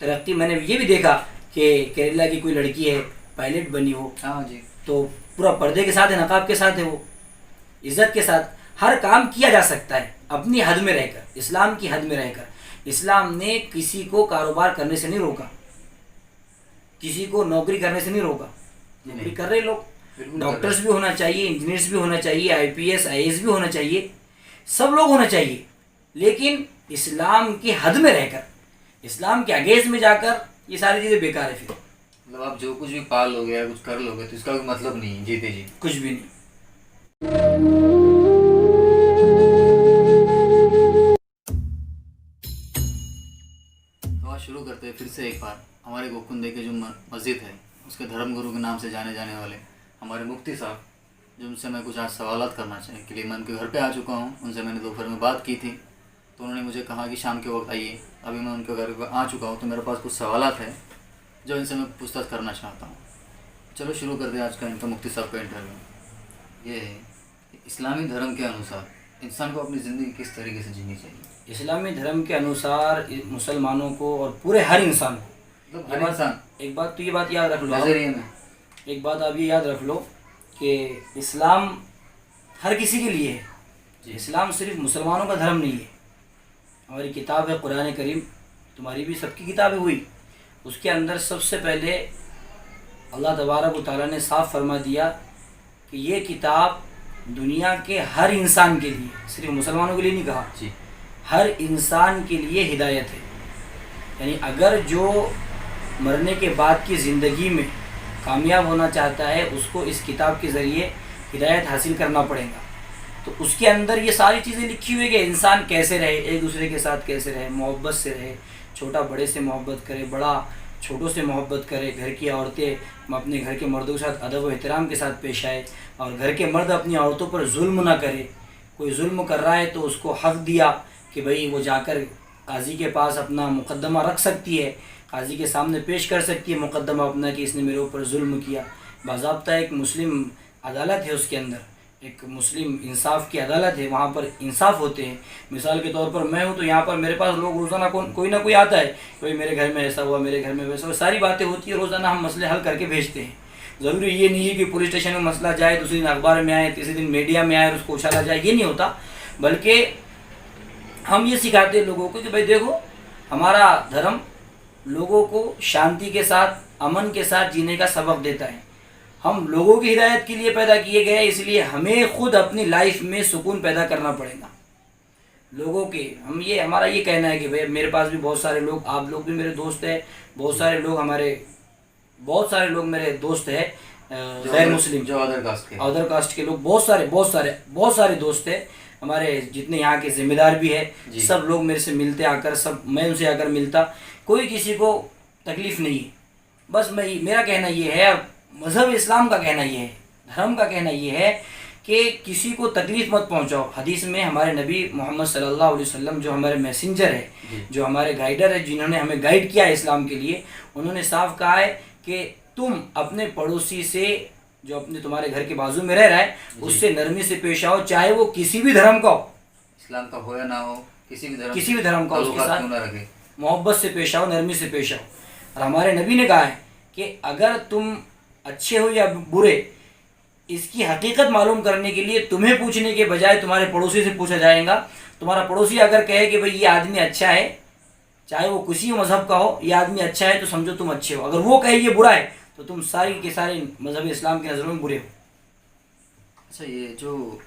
ترقی میں نے یہ بھی دیکھا کہ کیرلا کی کوئی لڑکی ہے پائلٹ بنی ہو، ہاں جی، تو پورا پردے کے ساتھ ہے، نقاب کے ساتھ ہے، وہ عزت کے ساتھ ہر کام کیا جا سکتا ہے اپنی حد میں رہ کر، اسلام کی حد میں رہ کر۔ اسلام نے کسی کو کاروبار کرنے سے نہیں روکا، کسی کو نوکری کرنے سے نہیں روکا، نوکری کر رہے لوگ، بالکل ڈاکٹرز بھی ہونا چاہیے، انجینئرس بھی ہونا چاہیے، آئی پی ایس آئی ایس بھی ہونا چاہیے، سب لوگ ہونا چاہیے، لیکن اسلام کی حد میں رہ کر، اسلام کے اگینسٹ میں جا کر یہ ساری چیزیں بیکار ہے۔ پھر مطلب آپ جو کچھ بھی پال لو گے یا کچھ کر لو گے تو اس کا کوئی مطلب نہیں ہے، جیتے جی کچھ بھی نہیں۔ تو آج شروع کرتے ہیں پھر سے ایک بار ہمارے گوکھندے کے جو مسجد ہے اس کے دھرم گرو کے نام سے جانے جانے والے ہمارے مفتی صاحب، جو ان سے میں کچھ آج سوالات کرنا چاہیں کہ میں ان کے گھر پہ آ چکا ہوں، ان سے میں نے دوپہر میں بات کی تھی تو انہوں نے مجھے کہا کہ شام کے وقت آئیے، ابھی میں ان کے گھر پہ آ چکا ہوں تو میرے پاس کچھ سوالات ہیں جو ان سے میں پوچھ تاچھ کرنا چاہتا ہوں۔ چلو شروع کرتے ہیں آج کا ان کا مفتی صاحب کا انٹرویو۔ یہ ہے کہ اسلامی دھرم کے انوسار انسان کو اپنی زندگی کس طریقے سے جینی چاہیے؟ اسلامی دھرم کے انوسار مسلمانوں کو اور پورے ہر انسان کو، مطلب ہر انسان ایک بات تو یہ بات یاد رکھ لو، نظریے میں ایک بات آپ یہ یاد رکھ لو کہ اسلام ہر کسی کے لیے ہے، اسلام صرف مسلمانوں کا دھرم نہیں ہے۔ ہماری کتاب ہے قرآن کریم، تمہاری بھی سب کی کتاب ہے ہوئی، اس کے اندر سب سے پہلے اللہ تبارک و تعالیٰ نے صاف فرما دیا کہ یہ کتاب دنیا کے ہر انسان کے لیے، صرف مسلمانوں کے لیے نہیں کہا، جی ہر انسان کے لیے ہدایت ہے۔ یعنی اگر جو مرنے کے بعد کی زندگی میں کامیاب ہونا چاہتا ہے اس کو اس کتاب کے ذریعے ہدایت حاصل کرنا پڑے گا۔ تو اس کے اندر یہ ساری چیزیں لکھی ہوئی کہ انسان کیسے رہے، ایک دوسرے کے ساتھ کیسے رہے، محبت سے رہے، چھوٹا بڑے سے محبت کرے، بڑا چھوٹوں سے محبت کرے، گھر کی عورتیں اپنے گھر کے مردوں کے ساتھ ادب و احترام کے ساتھ پیش آئے، اور گھر کے مرد اپنی عورتوں پر ظلم نہ کرے۔ کوئی ظلم کر رہا ہے تو اس کو حق دیا کہ بھئی وہ جا کر قاضی کے پاس اپنا مقدمہ رکھ سکتی ہے، قاضی کے سامنے پیش کر سکتی ہے مقدمہ اپنا کہ اس نے میرے اوپر ظلم کیا۔ باضابطہ ایک مسلم عدالت ہے، اس کے اندر ایک مسلم انصاف کی عدالت ہے، وہاں پر انصاف ہوتے ہیں۔ مثال کے طور پر میں ہوں تو یہاں پر میرے پاس لوگ روزانہ کوئی نہ کوئی آتا ہے، کوئی میرے گھر میں ایسا ہوا، میرے گھر میں ویسا ہوا، ساری باتیں ہوتی ہیں، روزانہ ہم مسئلے حل کر کے بھیجتے ہیں۔ ضروری یہ نہیں ہے کہ پولیس اسٹیشن میں مسئلہ جائے، دوسری دن اخبار میں آئے، تیسرے دن میڈیا میں آئے اور اس کو اچھالا جائے، یہ نہیں ہوتا، بلکہ ہم یہ سکھاتے ہیں لوگوں کو کہ بھائی دیکھو ہمارا دھرم لوگوں کو شانتی کے ساتھ، امن کے ساتھ جینے کا سبق دیتا ہے۔ ہم لوگوں کی ہدایت کے لیے پیدا کیے گئے ہیں، اس لیے ہمیں خود اپنی لائف میں سکون پیدا کرنا پڑے گا۔ لوگوں کے ہمارا یہ کہنا ہے کہ بھائی میرے پاس بھی بہت سارے لوگ، آپ لوگ بھی میرے دوست ہیں، بہت سارے لوگ میرے دوست ہیں غیر مسلم، جو ادر کاسٹ کے لوگ، بہت سارے دوست ہیں ہمارے، جتنے یہاں کے ذمہ دار بھی ہے، سب لوگ میرے سے ملتے آ کر، سب میں ان سے آ کر ملتا، کوئی کسی کو تکلیف نہیں ہے۔ بس میرا کہنا یہ ہے، اور مذہب اسلام کا کہنا یہ ہے، دھرم کا کہنا یہ ہے کہ کسی کو تکلیف مت پہنچاؤ۔ حدیث میں ہمارے نبی محمد صلی اللہ علیہ وسلم جو ہمارے میسنجر ہے، جو ہمارے گائیڈر ہے، جنہوں نے ہمیں گائیڈ کیا ہے اسلام کے لیے، انہوں نے صاف کہا ہے کہ تم اپنے پڑوسی سے، جو تمہارے گھر کے بازو میں رہ رہا ہے، اس سے نرمی سے پیش آؤ، چاہے وہ کسی بھی دھرم کا ہو، اسلام کا ہو یا نہ ہو، کسی بھی دھرم کا، اس کے ساتھ رکھے، محبت سے پیش آؤ، نرمی سے پیش آؤ۔ اور ہمارے نبی نے کہا ہے کہ اگر تم اچھے ہو یا برے، اس کی حقیقت معلوم کرنے کے لیے تمہیں پوچھنے کے بجائے تمہارے پڑوسی سے پوچھا جائے گا۔ تمہارا پڑوسی اگر کہے کہ بھئی یہ آدمی اچھا ہے، چاہے وہ کسی مذہب کا ہو، یہ آدمی اچھا ہے، تو سمجھو تم اچھے ہو۔ اگر وہ کہے یہ برا ہے تو تم ساری کے سارے مذہب اسلام کی نظروں میں برے ہو۔ اچھا، یہ جو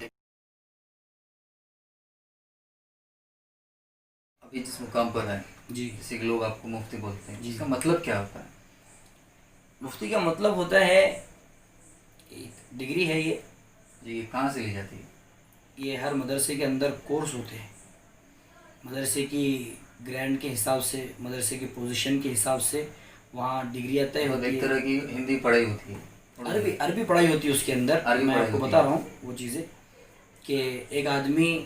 ابھی جس مقام پر ہے، جیسے کہ لوگ آپ کو مفتی بولتے ہیں، اس کا مطلب کیا ہوتا ہے؟ مفتی کا مطلب ہوتا ہے، ڈگری ہے یہ یہ کہاں سے لی جاتی ہے؟ یہ ہر مدرسے کے اندر کورس ہوتے ہیں، مدرسے کی گرینڈ کے حساب سے، مدرسے کی پوزیشن کے حساب سے وہاں ڈگریاں طے ہوتی ہیں۔ ایک طرح کی ہندی پڑھائی ہوتی ہے، عربی پڑھائی ہوتی ہے اس کے اندر۔ میں آپ کو بتا رہا ہوں وہ چیزیں کہ ایک آدمی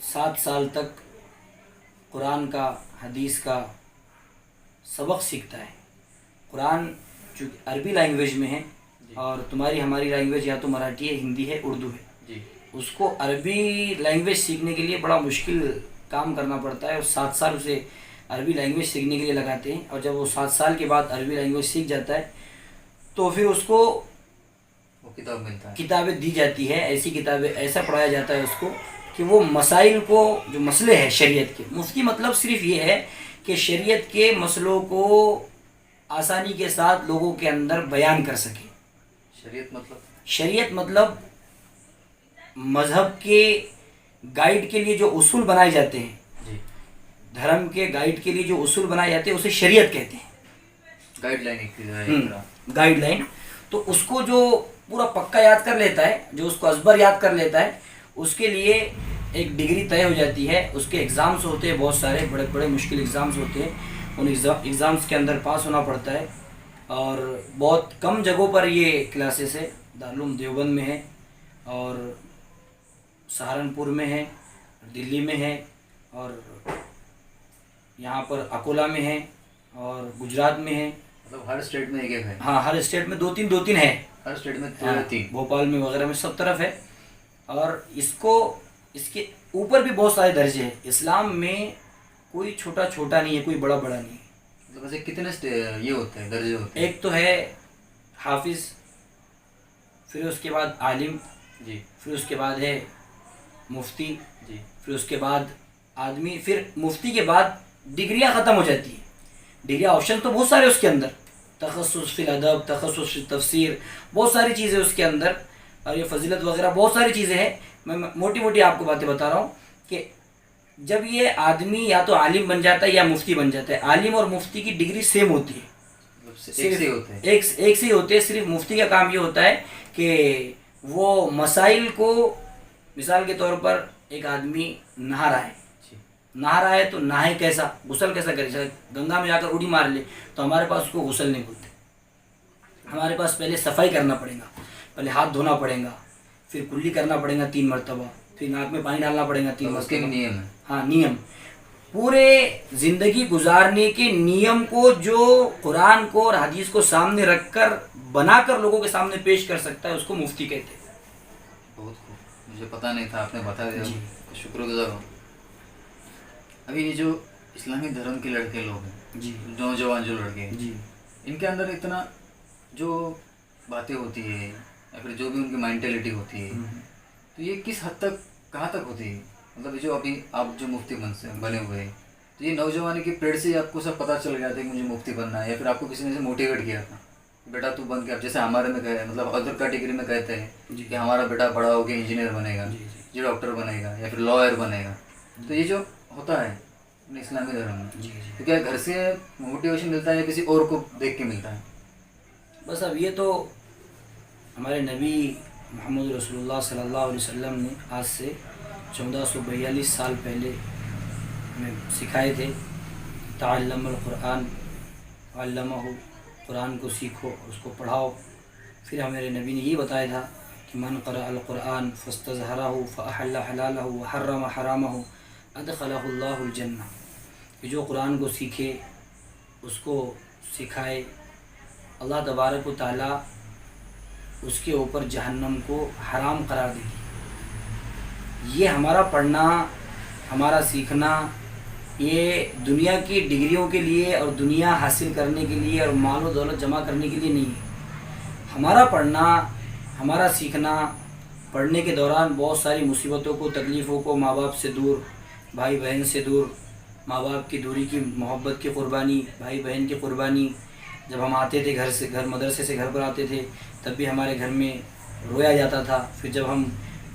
7 سال تک قرآن کا، حدیث کا سبق سیکھتا ہے۔ قرآن چونکہ عربی لینگویج میں ہے، اور ہماری لینگویج یا تو مراٹھی ہے، ہندی ہے، اردو ہے، اس کو عربی لینگویج سیکھنے کے لیے بڑا مشکل کام کرنا پڑتا ہے، اور 7 سال اسے عربی لینگویج سیکھنے کے لیے لگاتے ہیں، اور جب وہ 7 سال کے بعد عربی لینگویج سیکھ جاتا ہے تو پھر اس کو وہ کتاب ملتا ہے، کتابیں دی جاتی ہے، ایسی کتابیں، ایسا پڑھایا جاتا ہے اس کو کہ وہ مسائل کو، جو مسئلے ہیں شریعت کے، مفتی مطلب صرف یہ ہے کہ شریعت کے مسئلوں کو آسانی کے ساتھ لوگوں کے اندر بیان کر سکے۔ شریعت مطلب مذہب کے گائیڈ کے لیے جو اصول بنائے جاتے ہیں، جی، دھرم کے گائیڈ کے لیے جو اصول بنائے جاتے ہیں اسے شریعت کہتے ہیں، گائیڈ لائن ایک طرح۔ Guide line. تو اس کو جو پورا پکا یاد کر لیتا ہے، جو اس کو ازبر یاد کر لیتا ہے، اس کے لیے ایک ڈگری طے ہو جاتی ہے، اس کے ایگزامس ہوتے ہیں، بہت سارے بڑے بڑے مشکل ایگزامس ہوتے ہیں، ان ایگزامس کے اندر پاس ہونا پڑتا ہے، اور بہت کم جگہوں پر یہ کلاسز ہے، دارالعلوم دیوبند میں ہے، اور سہارنپور میں ہے، دلی میں ہے، اور یہاں پر اکولا میں ہے، اور گجرات میں ہے۔ مطلب ہر اسٹیٹ میں ایک ایک ہے؟ ہاں، ہر اسٹیٹ میں دو تین ہے، ہر اسٹیٹ میں دو ہاں، یا تین، بھوپال میں وغیرہ میں سب طرف ہے۔ اور اس کے اوپر بھی بہت سارے درجے ہیں۔ اسلام میں کوئی چھوٹا چھوٹا نہیں ہے، کوئی بڑا بڑا نہیں ہے۔ مطلب ویسے کتنے یہ ہوتے ہیں، درجے ہوتے ہیں؟ ایک تو ہے حافظ، پھر اس کے بعد عالم، جی، پھر اس کے بعد ہے مفتی، جی، پھر اس کے بعد آدمی، پھر مفتی کے بعد ڈگریاں ختم ہو جاتی ہیں۔ ڈگریاں آپشن تو بہت سارے اس کے اندر، تخصص فی الادب، تخصص فی تفسیر، بہت ساری چیزیں اس کے اندر، اور یہ فضیلت وغیرہ بہت ساری چیزیں ہیں۔ میں موٹی موٹی آپ کو باتیں بتا رہا ہوں کہ جب یہ آدمی یا تو عالم بن جاتا ہے یا مفتی بن جاتا ہے، عالم اور مفتی کی ڈگری سیم ہوتی ہے، ایک سے ہوتے ہیں، ایک سے ہی ہوتے ہیں۔ صرف مفتی کا کام یہ ہوتا ہے کہ وہ مسائل کو، مثال کے طور پر ایک آدمی نہا رہا ہے تو نہائے کیسا، غسل کیسا کرے، گنگا میں جا کر اڑی مار لے تو ہمارے پاس اس کو غسل نہیں بولتے، ہمارے پاس پہلے صفائی کرنا پڑے گا، پہلے ہاتھ دھونا پڑے گا، پھر کلی کرنا پڑے گا 3 مرتبہ، پھر ناک میں پانی ڈالنا پڑے گا 3 اس کے مرتبہ۔ نیم ہے، ہاں، نیم، پورے زندگی گزارنے کے نیم کو جو قرآن کو اور حدیث کو سامنے رکھ کر بنا کر لوگوں کے سامنے پیش کر سکتا ہے، اس کو مفتی کہتے ہیں۔ بہت خوب، مجھے پتہ نہیں تھا، آپ نے بتا دیا، جی، شکر گزار ہوں۔ ابھی یہ جو اسلامی دھرم کے لڑکے لوگ ہیں، جی، نوجوان جو لڑکے ہیں، جی، ان کے اندر اتنا جو باتیں ہوتی ہے یا پھر جو بھی ان کی مینٹیلٹی ہوتی ہے، تو یہ کس حد تک، کہاں تک ہوتی ہے؟ مطلب یہ جو ابھی آپ جو مفتی بنے ہوئے ہیں، تو یہ نوجوانی کی پیڑ سے آپ کو سب پتہ چل گیا تھا کہ مجھے مفتی بننا ہے، یا پھر آپ کو کسی نے موٹیویٹ کیا تھا بیٹا تو بن کے، اب جیسے ہمارے میں کہے، مطلب ادر کیٹیگری میں کہتے ہیں کہ ہمارا بیٹا بڑا ہو کے انجینئر بنے گا، یہ ڈاکٹر بنے گا یا پھر لائر بنے گا، تو یہ جو ہوتا ہے اپنے اسلامی دھرم میں، تو کیا گھر سے موٹیویشن ملتا ہے یا کسی اور کو دیکھ کے ملتا ہے؟ بس اب یہ تو ہمارے نبی محمد رسول اللہ صلی اللہ علیہ وسلم نے آج سے 1442 سال پہلے ہمیں سکھائے تھے، تعلم القرآن علمہ، قرآن کو سیکھو، اس کو پڑھاؤ۔ پھر ہمارے نبی نے یہ بتایا تھا کہ من قرأ القرآن فاستظہرہ فاحل حلالہ وحرم حرامہ ادخلہ اللہ الجنہ، کہ جو قرآن کو سیکھے، اس کو سکھائے، اللہ تبارک و تعالیٰ اس کے اوپر جہنم کو حرام قرار دے گی۔ یہ ہمارا پڑھنا، ہمارا سیکھنا، یہ دنیا کی ڈگریوں کے لیے اور دنیا حاصل کرنے کے لیے اور مال و دولت جمع کرنے کے لیے نہیں ہے۔ ہمارا پڑھنا، ہمارا سیکھنا، پڑھنے کے دوران بہت ساری مصیبتوں کو، تکلیفوں کو، ماں باپ سے دور، بھائی بہن سے دور، ماں باپ کی دوری کی محبت کی قربانی، بھائی بہن کی قربانی۔ جب ہم آتے تھے مدرسے سے گھر پر آتے تھے، تب بھی ہمارے گھر میں رویا جاتا تھا۔ پھر جب ہم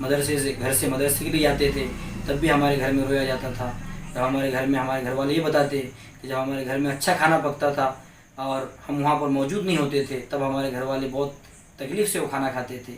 گھر سے مدرسے کے لیے جاتے تھے، تب بھی ہمارے گھر میں رویا جاتا تھا۔ جب ہمارے گھر والے یہ بتاتے کہ جب ہمارے گھر میں اچھا کھانا پکتا تھا اور ہم وہاں پر موجود نہیں ہوتے تھے، تب ہمارے گھر والے بہت تکلیف سے وہ کھانا کھاتے تھے۔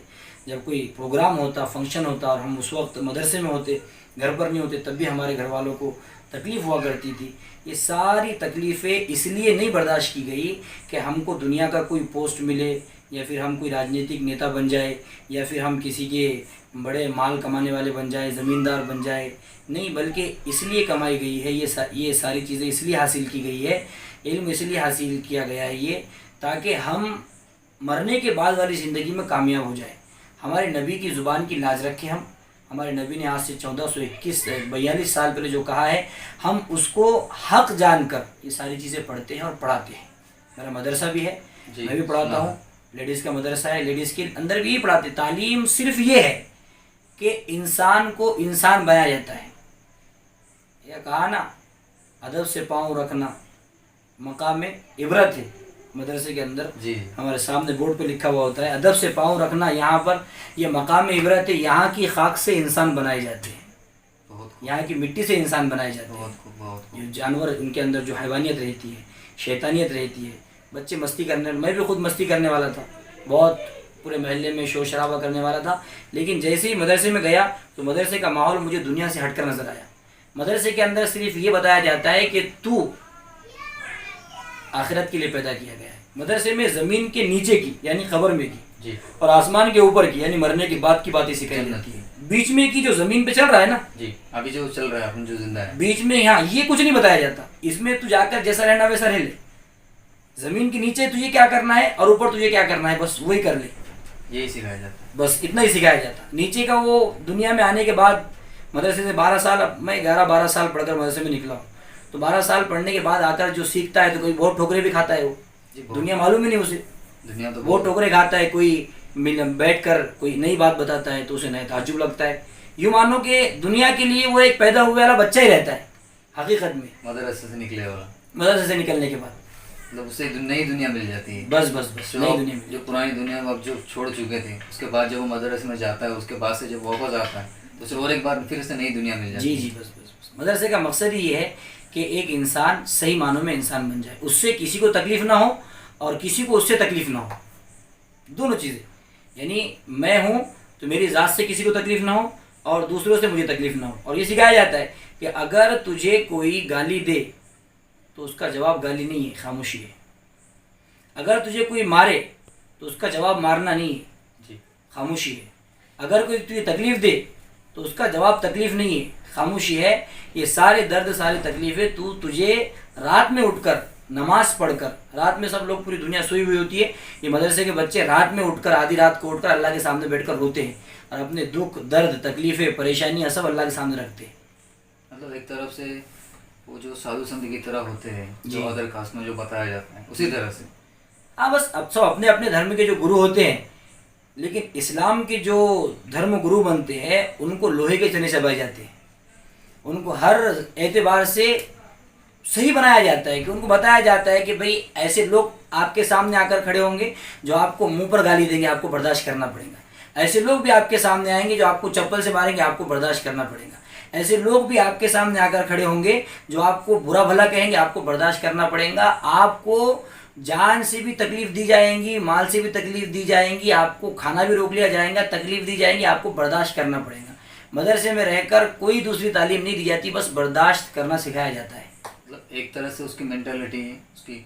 جب کوئی پروگرام ہوتا، فنکشن ہوتا اور ہم اس وقت مدرسے میں ہوتے، گھر پر نہیں ہوتے، تب بھی ہمارے گھر والوں کو تکلیف ہوا کرتی تھی۔ یہ ساری تکلیفیں اس لیے نہیں برداشت کی گئی کہ ہم کو دنیا کا کوئی پوسٹ ملے، یا پھر ہم کوئی راجنیتک نیتا بن جائے، یا پھر ہم کسی کے بڑے مال کمانے والے بن جائے، زمیندار بن جائے، نہیں، بلکہ اس لیے کمائی گئی ہے، یہ ساری چیزیں اس لیے حاصل کی گئی ہے، علم اس لیے حاصل کیا گیا ہے یہ، تاکہ ہم مرنے کے بعد والی زندگی میں کامیاب ہو جائیں، ہمارے نبی کی زبان کی لاج رکھیں ہم، ہمارے نبی نے آج سے 1442 سال پہلے جو کہا ہے، ہم اس کو حق جان کر یہ ساری چیزیں پڑھتے ہیں اور پڑھاتے ہیں. میرا مدرسہ بھی ہے، میں بھی پڑھاتا ہوں، لیڈیز کا مدرسہ ہے، لیڈیز کے اندر بھی یہ پڑھاتے. تعلیم صرف یہ ہے کہ انسان کو انسان بنایا جاتا ہے. یہ کہا نا، ادب سے پاؤں رکھنا مقام عبرت ہے. مدرسے کے اندر ہمارے سامنے بورڈ پہ لکھا ہوا ہوتا ہے، ادب سے پاؤں رکھنا، یہاں پر یہ مقام عبرت ہے. یہاں کی خاک سے انسان بنائے جاتے ہیں، یہاں کی مٹی سے انسان بنائے جاتے ہیں. جو جانور، ان کے اندر جو حیوانیت رہتی ہے، شیطانیت رہتی ہے. بچے مستی کرنے، میں بھی خود مستی کرنے والا تھا، بہت پورے محلے میں شور شرابہ کرنے والا تھا. لیکن جیسے ہی مدرسے میں گیا تو مدرسے کا ماحول مجھے دنیا سے ہٹ کر نظر آیا. مدرسے کے اندر صرف یہ بتایا جاتا ہے کہ تو آخرت کے لیے پیدا کیا گیا ہے. مدرسے میں زمین کے نیچے کی یعنی قبر میں کی اور آسمان کے اوپر کی یعنی مرنے کے بعد کی باتیں سکھائی جاتی ہے. بیچ میں کی جو زمین پہ چل رہا ہے نا، ابھی جو چل رہا ہے، جو زندہ ہے، بیچ میں یہاں یہ کچھ نہیں بتایا جاتا. اس میں تو جا کر جیسا رہنا ویسا رہ لے. زمین کے نیچے تجھے کیا کرنا ہے اور اوپر تجھے کیا کرنا ہے، بس وہی کر لے. یہی سکھایا جاتا ہے، بس اتنا ہی سکھایا جاتا. نیچے کا وہ دنیا میں آنے کے بعد مدرسے سے 12 سال، میں 11-12 سال پڑھ کر مدرسے میں نکلا ہوں. تو 12 سال پڑھنے کے بعد آ کر جو سیکھتا ہے تو کوئی بہت ٹھوکرے بھی کھاتا ہے. وہ دنیا معلوم ہی نہیں اسے، دنیا تو بہت ٹھوکرے کھاتا ہے. کوئی بیٹھ کر کوئی نئی بات بتاتا ہے تو اسے نیا تعجب لگتا ہے. یوں مانو کہ دنیا کے لیے وہ ایک پیدا ہوئے والا بچہ ہی رہتا ہے حقیقت میں. مدرسے سے نکلے والا، مدرسے سے نکلنے کے بعد مطلب اسے نئی دنیا مل جاتی ہے. بس بس بس نئی دنیا میں جو پرانی دنیا میں اب جو چھوڑ چکے تھے، اس کے بعد جب وہ مدرسے میں جاتا ہے، اس کے بعد سے جب واپس آتا ہے تو اسے اور ایک بار پھر سے نئی دنیا مل جاتی ہے. جی بس بس بس. مدرسے کا مقصد ہی یہ ہے کہ ایک انسان صحیح معنوں میں انسان بن جائے، اس سے کسی کو تکلیف نہ ہو اور کسی کو اس سے تکلیف نہ ہو. دونوں چیزیں، یعنی میں ہوں تو میری ذات سے کسی کو تکلیف نہ ہو اور دوسروں سے مجھے تکلیف نہ ہو. اور یہ سکھایا جاتا ہے کہ اگر تجھے کوئی گالی دے تو اس کا جواب گالی نہیں ہے، خاموشی ہے. اگر تجھے کوئی مارے تو اس کا جواب مارنا نہیں ہے، خاموشی ہے. اگر کوئی تجھے تکلیف دے تو اس کا جواب تکلیف نہیں ہے، خاموشی ہے. یہ سارے درد، ساری تکلیفیں تجھے رات میں اٹھ کر نماز پڑھ کر، رات میں سب لوگ پوری دنیا سوئی ہوئی ہوتی ہے، یہ مدرسے کے بچے رات میں اٹھ کر، آدھی رات کو اٹھ کر اللہ کے سامنے بیٹھ کر روتے ہیں اور اپنے دکھ، درد، تکلیفیں، پریشانیاں سب اللہ کے سامنے رکھتے ہیں. مطلب ایک طرف سے وہ جو سادھو سنت کی طرح ہوتے ہیں، جو ادر کاسٹ میں جو بتایا جاتا ہے، اسی طرح سے. ہاں بس اب سب اپنے اپنے دھرم کے جو گرو ہوتے ہیں، لیکن اسلام کے جو دھرم گرو بنتے ہیں ان کو لوہے کے چنے چبائے جاتے ہیں. ان کو ہر اعتبار سے صحیح بنایا جاتا ہے کہ ان کو بتایا جاتا ہے کہ بھئی ایسے لوگ آپ کے سامنے آ کر کھڑے ہوں گے جو آپ کو منہ پر گالی دیں گے، آپ کو برداشت کرنا پڑے گا. ایسے لوگ بھی آپ کے سامنے آئیں گے جو آپ کو چپل سے ماریں گے، آپ کو برداشت کرنا پڑے گا. ایسے لوگ بھی آپ کے سامنے آ کر کھڑے ہوں گے جو آپ کو برا بھلا کہیں گے، آپ کو برداشت کرنا پڑے گا. آپ کو جان سے بھی تکلیف دی جائیں گی، مال سے بھی تکلیف دی جائیں گی، آپ کو کھانا بھی روک لیا جائے گا، تکلیف دی جائیں گی، آپ کو برداشت کرنا پڑے گا. مدرسے میں رہ کر کوئی دوسری تعلیم نہیں دی جاتی، بس برداشت کرنا سکھایا جاتا ہے. مطلب ایک طرح سے اس کی مینٹلٹی، اس کی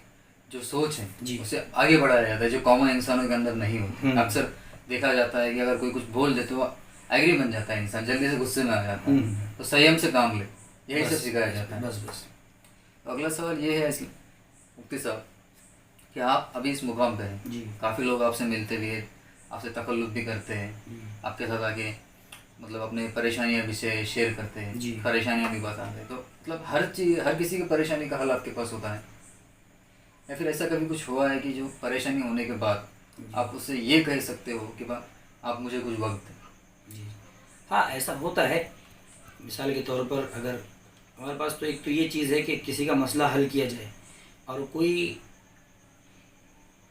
جو سوچ ہے، جی، اسے آگے بڑھایا جاتا ہے، جو کامن انسانوں کے اندر نہیں ہوتی. اکثر دیکھا جاتا ہے کہ اگر کوئی کچھ بول دے تو ایگری بن جاتا ہے انسان، جلدی سے غصے میں آ جاتا ہے. تو سیم سے کام لے، یہی سب سکھایا جاتا ہے. بس بس. اگلا سوال یہ ہے مفتی صاحب کہ آپ ابھی اس مقام پہ ہیں، جی، کافی لوگ آپ سے ملتے بھی ہیں، آپ سے تکلف بھی کرتے ہیں، آپ کے ساتھ آگے مطلب اپنے پریشانیاں بھی سے شیئر کرتے ہیں، جی، پریشانیاں بھی بتاتے ہیں. تو مطلب ہر کسی کی پریشانی کا حل آپ کے پاس ہوتا ہے، یا پھر ایسا کبھی کچھ ہوا ہے کہ جو پریشانی ہونے کے بعد آپ اس سے یہ کہہ سکتے ہو کہ آپ مجھے کچھ وقت دیں؟ جی ہاں، ایسا ہوتا ہے. مثال کے طور پر اگر ہمارے پاس تو ایک تو یہ چیز ہے کہ کسی کا مسئلہ حل کیا جائے، اور کوئی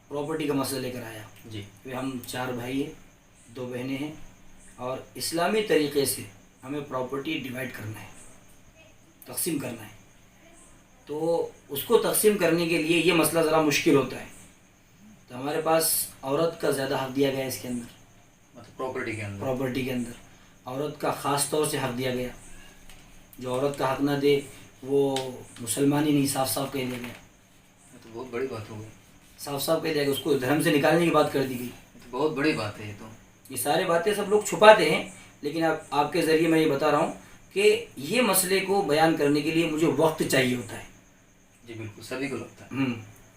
پراپرٹی کا مسئلہ لے کر آیا، جی، ہم 4 بھائی ہیں، 2 بہنیں ہیں، اور اسلامی طریقے سے ہمیں پراپرٹی ڈیوائڈ کرنا ہے، تقسیم کرنا ہے. تو اس کو تقسیم کرنے کے لیے یہ مسئلہ ذرا مشکل ہوتا ہے. تو ہمارے پاس عورت کا زیادہ حق دیا گیا ہے اس کے اندر، مطلب پراپرٹی کے اندر عورت کا خاص طور سے حق دیا گیا. جو عورت کا حق نہ دے وہ مسلمان ہی نہیں، صاف صاف کہہ دیا گیا. تو بہت بڑی بات ہو گئی، صاف صاف کہہ دیا گیا، اس کو دھرم سے نکالنے کی بات کر دی گئی. تو بہت بڑی بات ہے. یہ سارے باتیں سب لوگ چھپاتے ہیں، لیکن آپ کے ذریعے میں یہ بتا رہا ہوں کہ یہ مسئلے کو بیان کرنے کے لیے مجھے وقت چاہیے ہوتا ہے. جی بالکل، سبھی کو لگتا ہے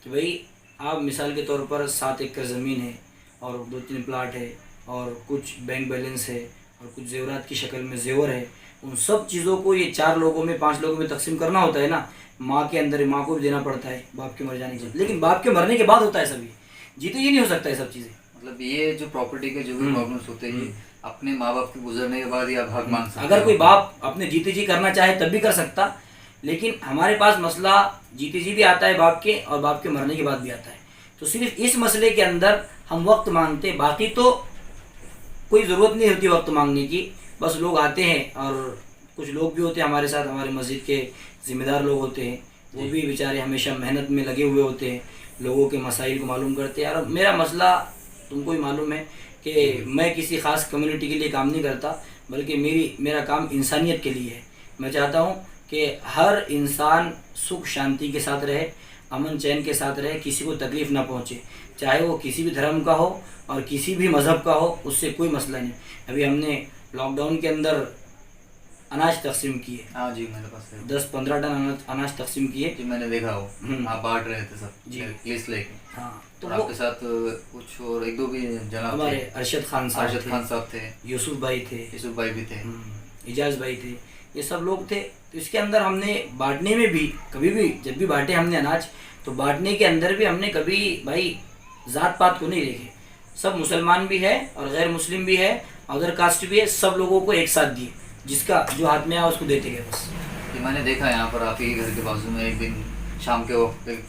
کہ بھئی آپ مثال کے طور پر 7 ایکڑ زمین ہے اور 2-3 پلاٹ ہے اور کچھ بینک بیلنس ہے اور کچھ زیورات کی شکل میں زیور ہے، ان سب چیزوں کو یہ 4 لوگوں میں 5 لوگوں میں تقسیم کرنا ہوتا ہے نا. ماں کے اندر ماں کو بھی دینا پڑتا ہے باپ کے مر جانے کے بعد، لیکن باپ کے مرنے کے بعد ہوتا ہے سب یہ تو یہ نہیں ہو سکتا ہے سب چیزیں. مطلب یہ جو پراپرٹی کے جو بھی پرابلمس ہوتے ہیں یہ اپنے ماں باپ کے گزرنے کے بعد یا بھاگ مانگ سکتے. اگر کوئی باپ اپنے جیتے جی کرنا چاہے تب بھی کر سکتا، لیکن ہمارے پاس مسئلہ جیتے جی بھی آتا ہے باپ کے، اور باپ کے مرنے کے بعد بھی آتا ہے. تو صرف اس مسئلے کے اندر ہم وقت مانگتے، باقی تو کوئی ضرورت نہیں ہوتی وقت مانگنے کی. بس لوگ آتے ہیں، اور کچھ لوگ بھی ہوتے ہیں ہمارے ساتھ، ہمارے مسجد کے ذمہ دار لوگ ہوتے ہیں، وہ بھی بیچارے ہمیشہ محنت میں لگے ہوئے ہوتے ہیں، لوگوں کے مسائل کو معلوم کرتے ہیں. اور میرا مسئلہ تم کو ہی معلوم ہے کہ میں کسی خاص کمیونٹی کے لیے کام نہیں کرتا، بلکہ میرا کام انسانیت کے لیے ہے. میں چاہتا ہوں کہ ہر انسان سکھ شانتی کے ساتھ رہے، امن چین کے ساتھ رہے، کسی کو تکلیف نہ پہنچے، چاہے وہ کسی بھی دھرم کا ہو اور کسی بھی مذہب کا ہو، اس سے کوئی مسئلہ نہیں. ابھی ہم نے لاک ڈاؤن کے اندر اناج تقسیم کیے. ہاں جی میرے پاس ہے. 10-15 ٹن اناج تقسیم کیے. جی میں نے دیکھا ہو آپ بانٹ رہے تھے سب جی لسٹ لے کے. ہاں تو آپ کے ساتھ کچھ اور ایک دو بھی جناب ہمارے ارشد خان صاحب تھے، یوسف بھائی تھے، یوسف بھائی بھی تھے، اجاز بھائی تھے، یہ سب لوگ تھے. تو اس کے اندر ہم نے بانٹنے میں بھی کبھی بھی جب بھی بانٹے ہم نے اناج، تو بانٹنے کے اندر بھی ہم نے کبھی بھائی ذات پات کو نہیں دیکھے. سب مسلمان بھی ہے اور غیر مسلم بھی ہے، ادر کاسٹ بھی ہے، سب لوگوں کو ایک ساتھ دیے، جس کا جو ہاتھ میں آیا اس کو دیتے گئے بس. یہ میں نے دیکھا یہاں پر آپ ہی گھر کے بازو میں ایک دن شام کے وقت ایک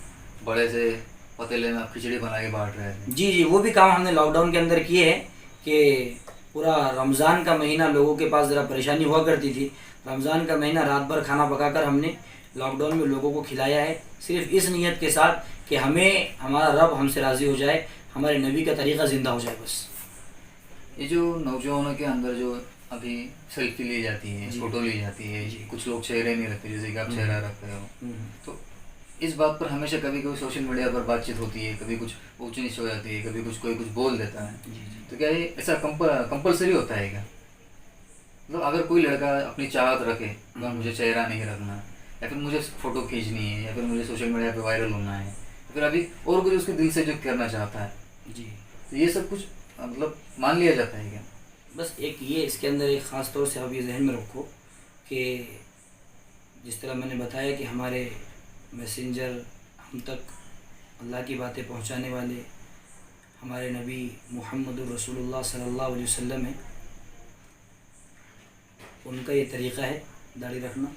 بڑے سے پتیلے میں کھچڑی بنا کے بانٹ رہے تھے. جی وہ بھی کام ہم نے لاک ڈاؤن کے اندر کیے ہیں کہ پورا رمضان کا مہینہ لوگوں کے پاس ذرا پریشانی ہوا کرتی تھی. رمضان کا مہینہ رات بھر کھانا پکا کر ہم نے لاک ڈاؤن میں لوگوں کو کھلایا ہے، صرف اس نیت کے ساتھ کہ ہمیں ہمارا رب ہم سے راضی ہو جائے، ہمارے نبی کا طریقہ زندہ ہو جائے بس. یہ جو نوجوانوں کے اندر جو ابھی سیلفی لی جاتی ہے، فوٹو لی جاتی ہے، کچھ لوگ چہرے نہیں رکھتے جیسے کہ آپ چہرہ رکھتے ہو، تو اس بات پر ہمیشہ کبھی کبھی سوشل میڈیا پر بات چیت ہوتی ہے، کبھی کچھ اونچ نیچ ہو جاتی ہے، کبھی کوئی کچھ بول دیتا ہے. تو کیا یہ ایسا کمپلسری ہوتا ہے کیا؟ مطلب اگر کوئی لڑکا اپنی چاہت رکھے کہ مجھے چہرہ نہیں رکھنا، یا پھر مجھے فوٹو کھینچنی ہے، یا پھر مجھے سوشل میڈیا پہ وائرل ہونا ہے، پھر ابھی اور کچھ اس کے دل سے جو کرنا چاہتا ہے، تو یہ سب کچھ مطلب مان لیا جاتا ہے کیا؟ بس ایک یہ اس کے اندر ایک خاص طور سے آپ یہ ذہن میں رکھو کہ جس طرح میں نے بتایا کہ ہمارے میسنجر ہم تک اللہ کی باتیں پہنچانے والے ہمارے نبی محمد الرسول اللہ صلی اللہ علیہ وسلم ہیں، ان کا یہ طریقہ ہے داڑھی رکھنا.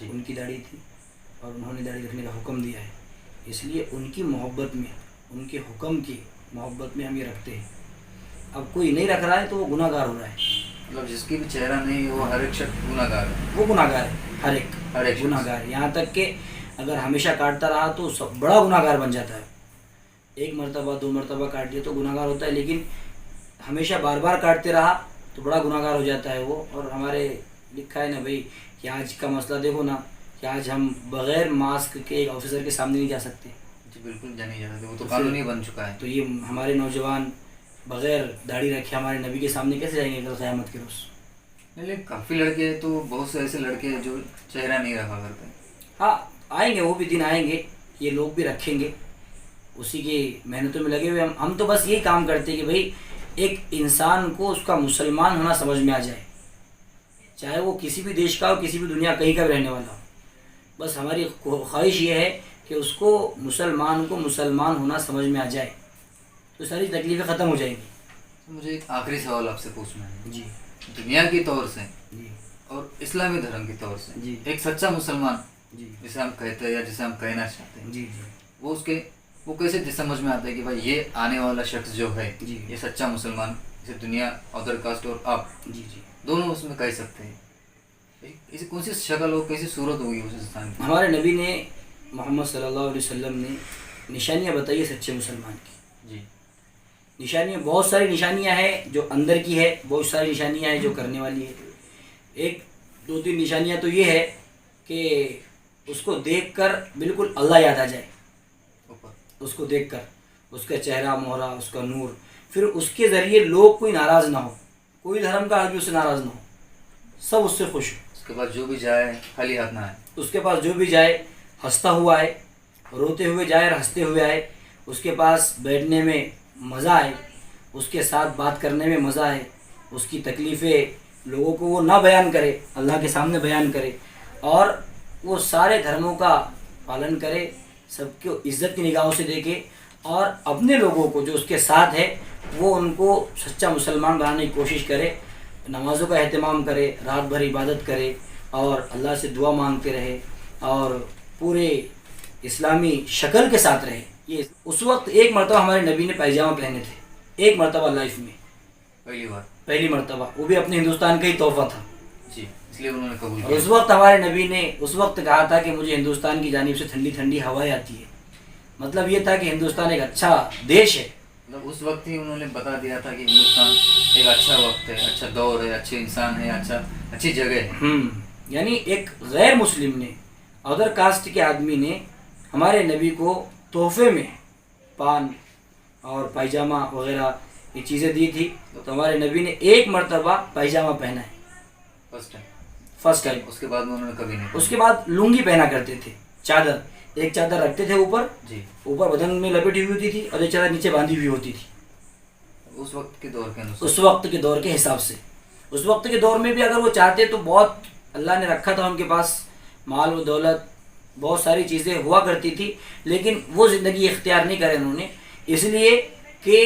ان کی داڑھی تھی اور انہوں نے داڑھی رکھنے کا حکم دیا ہے، اس لیے ان کی محبت میں، ان کے حکم کی محبت میں ہم یہ رکھتے ہیں. اب کوئی نہیں رکھ رہا ہے تو وہ گناہ گار ہو رہا ہے. مطلب جس کی بھی چہرہ نہیں وہ ہر ایک شخص گناہ گار ہے. وہ گناہ گار ہے، ہر ایک گناہ گار ہے. یہاں تک کہ اگر ہمیشہ کاٹتا رہا تو سب بڑا گناہ گار بن جاتا ہے. 1 مرتبہ 2 مرتبہ کاٹ دیا تو گناہ گار ہوتا ہے، لیکن ہمیشہ بار بار کاٹتے رہا تو بڑا گناہ گار ہو جاتا ہے وہ. اور ہمارے لکھا ہے نا بھائی کہ آج کا مسئلہ دیکھو نا کہ آج ہم بغیر ماسک کے ایک آفیسر کے سامنے نہیں جا سکتے. جی بالکل جانے جا سکتے، وہ تو قانونی بن چکا ہے. تو یہ ہمارے نوجوان بغیر داڑھی رکھے ہمارے نبی کے سامنے کیسے جائیں گے کل قیامت کے روز؟ لیکن کافی لڑکے تو بہت سے ایسے لڑکے ہیں جو چہرہ نہیں رکھا کرتے. ہاں آئیں گے، وہ بھی دن آئیں گے، یہ لوگ بھی رکھیں گے، اسی کی محنتوں میں لگے ہوئے. ہم تو بس یہی کام کرتے ہیں کہ بھائی ایک انسان کو اس کا مسلمان ہونا سمجھ میں آ جائے، چاہے وہ کسی بھی دیش کا ہو، کسی بھی دنیا کہیں کا بھی رہنے والا ہو. بس ہماری خواہش یہ ہے کہ اس کو مسلمان ہونا سمجھ میں آ جائے تو ساری تکلیفیں ختم ہو جائیں گی. مجھے ایک آخری سوال آپ سے پوچھنا ہے. جی دنیا کی طور سے جی اور اسلامی دھرم کی طور سے جی ایک سچا مسلمان جی جسے ہم کہتے ہیں یا جسے ہم کہنا چاہتے ہیں، جی جی وہ کیسے سمجھ میں آتا ہے کہ بھائی یہ آنے والا شخص جو ہے جی یہ سچا مسلمان، اسے دنیا ادر کاسٹ اور آپ جی جی دونوں اس میں کہہ سکتے ہیں؟ اسے کون سی شکل ہو، کیسی صورت ہوگی اس انسان کی؟ ہمارے نبی نے محمد صلی اللہ علیہ وسلم نے نشانیاں بتائی سچے مسلمان کی. جی نشانیاں بہت ساری نشانیاں ہیں جو اندر کی ہے، بہت ساری نشانیاں ہیں جو کرنے والی ہے. 1-2-3 نشانیاں تو یہ ہے کہ اس کو دیکھ کر بالکل اللہ یاد آ جائے. اس کو دیکھ کر اس کا چہرہ مہرہ، اس کا نور، پھر اس کے ذریعے لوگ کوئی ناراض نہ ہو، کوئی دھرم کا آدمی اس سے ناراض نہ ہو، سب اس سے خوش ہو. اس کے بعد جو بھی جائے خالی ہاتھ نہ آئے. اس کے پاس جو بھی جائے ہنستا ہوا آئے، روتے ہوئے جائے اور ہنستے ہوئے آئے. اس کے پاس بیٹھنے میں مزہ آئے، اس کے ساتھ بات کرنے میں مزہ آئے، اس کی تکلیفیں لوگوں کو وہ نہ بیان کرے، اللہ کے سامنے بیان کرے، اور وہ سارے دھرموں کا پالن کرے، سب کو عزت کی نگاہوں سے دیکھے، اور اپنے لوگوں کو جو اس کے ساتھ ہے وہ ان کو سچا مسلمان بنانے کی کوشش کرے، نمازوں کا اہتمام کرے، رات بھر عبادت کرے، اور اللہ سے دعا مانگتے رہے، اور پورے اسلامی شکل کے ساتھ رہے۔ یہ اس وقت ایک مرتبہ ہمارے نبی نے پائجامہ پہنے تھے، ایک مرتبہ لائف میں، پہلی مرتبہ، وہ بھی اپنے ہندوستان کا ہی تحفہ تھا جی، اس لیے انہوں نے قبول اور کیا۔ اس وقت ہمارے نبی نے اس وقت کہا تھا کہ مجھے ہندوستان کی جانب سے ٹھنڈی ٹھنڈی ہوائیں آتی ہے، مطلب یہ تھا کہ ہندوستان ایک اچھا دیش ہے۔ مطلب اس وقت ہی انہوں نے بتا دیا تھا کہ ہندوستان ایک اچھا وقت ہے، اچھا دور ہے، اچھے انسان ہے، اچھی جگہ ہے۔ یعنی ایک غیر مسلم نے، ادر کاسٹ کے آدمی نے ہمارے نبی کو تحفے میں پان اور پائجامہ وغیرہ یہ چیزیں دی تھی، تو ہمارے نبی نے ایک مرتبہ پائجامہ پہنا ہے، فرسٹ ٹائم۔ اس کے بعد میں انہوں نے کبھی نہیں اس کے بعد لنگی پہنا کرتے تھے، چادر، ایک چادر رکھتے تھے اوپر، جی، اوپر بدن میں لپٹی ہوئی ہوتی تھی، اور ایک چادر نیچے باندھی ہوئی ہوتی تھی، اس وقت کے دور کے انوسار۔ اس وقت کے دور کے حساب سے۔ اس وقت کے دور میں بھی اگر وہ چاہتے تو بہت اللہ نے رکھا تھا ان کے پاس، مال و دولت، بہت ساری چیزیں ہوا کرتی تھی، لیکن وہ زندگی اختیار نہیں کرے انہوں نے، اس لیے کہ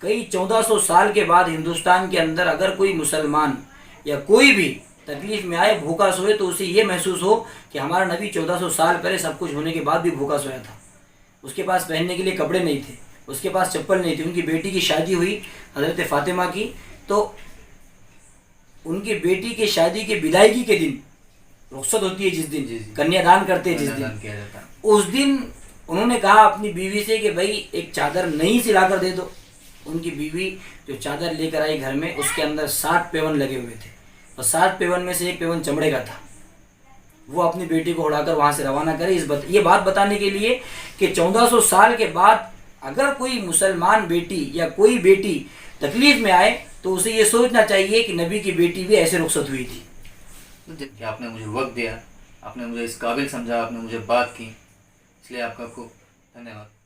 کئی 1400 سال کے بعد ہندوستان کے اندر اگر کوئی مسلمان یا کوئی بھی تکلیف میں آئے، بھوکا سوئے، تو اسے یہ محسوس ہو کہ ہمارا نبی 1400 سال پہلے سب کچھ ہونے کے بعد بھی بھوکا سویا تھا، اس کے پاس پہننے کے لیے کپڑے نہیں تھے، اس کے پاس چپل نہیں تھی۔ ان کی بیٹی کی شادی ہوئی حضرت فاطمہ کی، تو ان کی بیٹی کی شادی کے بداعیگی کے دن، رخصت ہوتی ہے جس دن، کنیا دان کرتے ہیں جس دن، کیا جاتا ہے۔ اس دن انہوں نے کہا اپنی بیوی سے کہ بھائی ایک چادر نئی سی لا کر دے دو۔ ان کی بیوی جو چادر لے کر آئی گھر میں، اس کے اندر 7 پیون لگے ہوئے تھے، اور 7 پیون میں سے ایک پیون چمڑے کا تھا۔ وہ اپنی بیٹی کو اڑا کر وہاں سے روانہ کرے، یہ بات بتانے کے لیے کہ 1400 سال کے بعد اگر کوئی مسلمان بیٹی یا کوئی بیٹی تکلیف میں آئے تو اسے یہ سوچنا چاہیے کہ نبی کی بیٹی بھی ایسے رخصت ہوئی تھی۔ کہ آپ نے مجھے وقت دیا، آپ نے مجھے اس قابل سمجھا، آپ نے مجھے بات کی، اس لیے آپ کا خوب دھنیہ واد۔